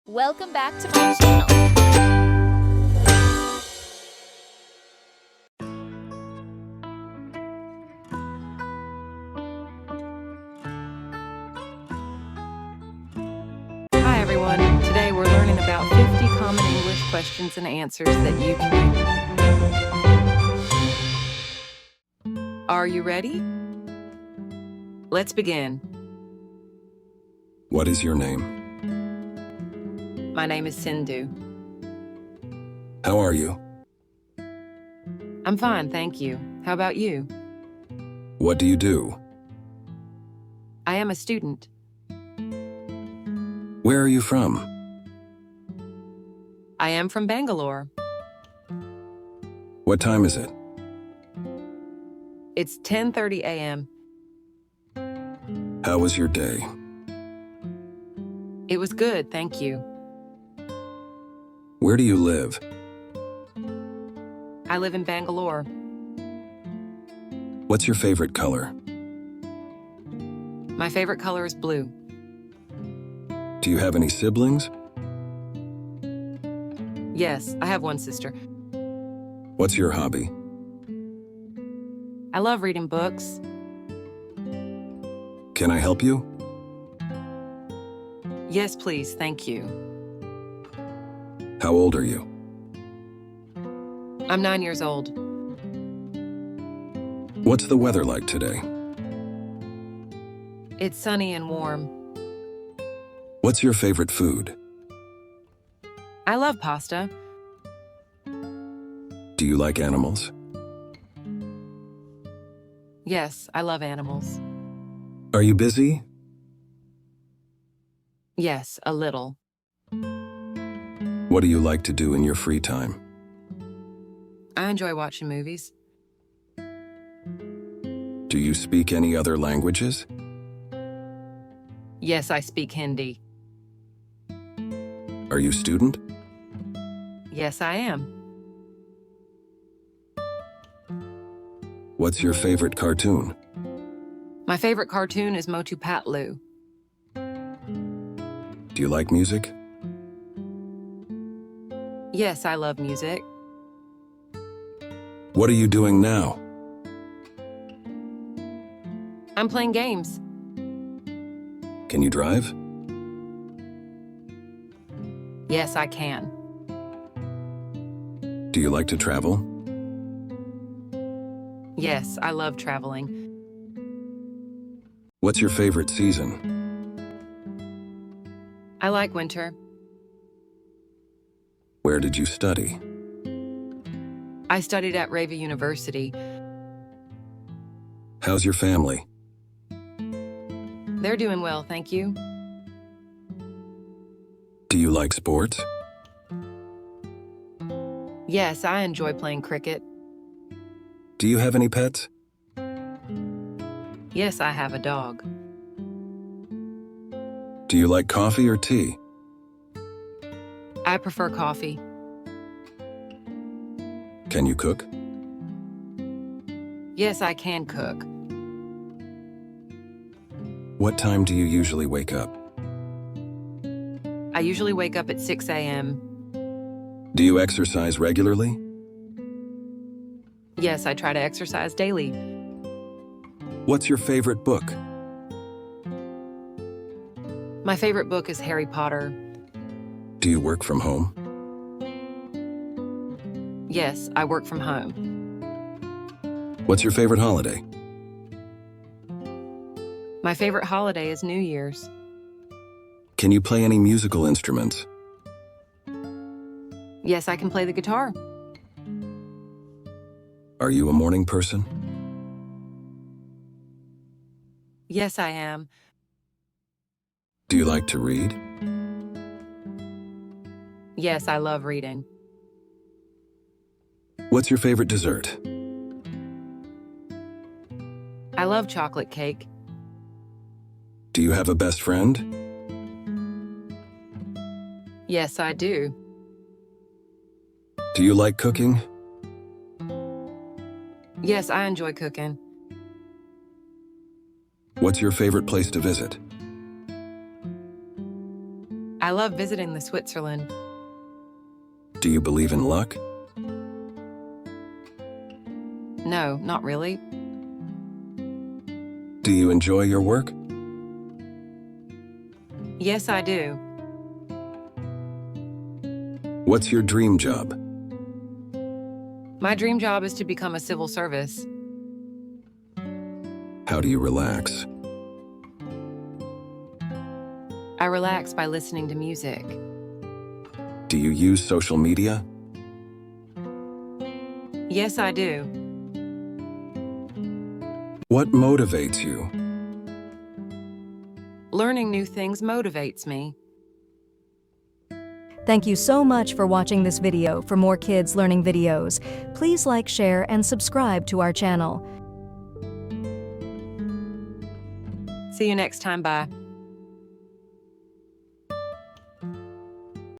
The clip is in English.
Welcome back to my channel. Hi everyone, today we're learning about 50 common English questions and answers that you can use. Are you ready? Let's begin. What is your name? My name is Sindhu. How are you? I'm fine, thank you. How about you? What do you do? I am a student. Where are you from? I am from Bangalore. What time is it? It's 10:30 a.m. How was your day? It was good, thank you. Where do you live? I live in Bangalore. What's your favorite color? My favorite color is blue. Do you have any siblings? Yes, I have one sister. What's your hobby? I love reading books. Can I help you? Yes, please, thank you. How old are you? I'm 9 years old. What's the weather like today? It's sunny and warm. What's your favorite food? I love pasta. Do you like animals? Yes, I love animals. Are you busy? Yes, a little. What do you like to do in your free time? I enjoy watching movies. Do you speak any other languages? Yes, I speak Hindi. Are you a student? Yes, I am. What's your favorite cartoon? My favorite cartoon is Motu Patlu. Do you like music? Yes, I love music. What are you doing now? I'm playing games. Can you drive? Yes, I can. Do you like to travel? Yes, I love traveling. What's your favorite season? I like winter. Where did you study? I studied at Reva University. How's your family? They're doing well, thank you. Do you like sports? Yes, I enjoy playing cricket. Do you have any pets? Yes, I have a dog. Do you like coffee or tea? I prefer coffee. Can you cook? Yes, I can cook. What time do you usually wake up? I usually wake up at 6 a.m. Do you exercise regularly? Yes, I try to exercise daily. What's your favorite book? My favorite book is Harry Potter. Do you work from home? Yes, I work from home. What's your favorite holiday? My favorite holiday is New Year's. Can you play any musical instruments? Yes, I can play the guitar. Are you a morning person? Yes, I am. Do you like to read? Yes, I love reading. What's your favorite dessert? I love chocolate cake. Do you have a best friend? Yes, I do. Do you like cooking? Yes, I enjoy cooking. What's your favorite place to visit? I I love visiting the Switzerland. Do you believe in luck? No, not really. Do you enjoy your work? Yes, I do. What's your dream job? My dream job is to become a civil service. How do you relax? I relax by listening to music. Do you use social media? Yes, I do. What motivates you? Learning new things motivates me. Thank you so much for watching this video. For more kids learning videos, please like, share, and subscribe to our channel. See you next time. Bye.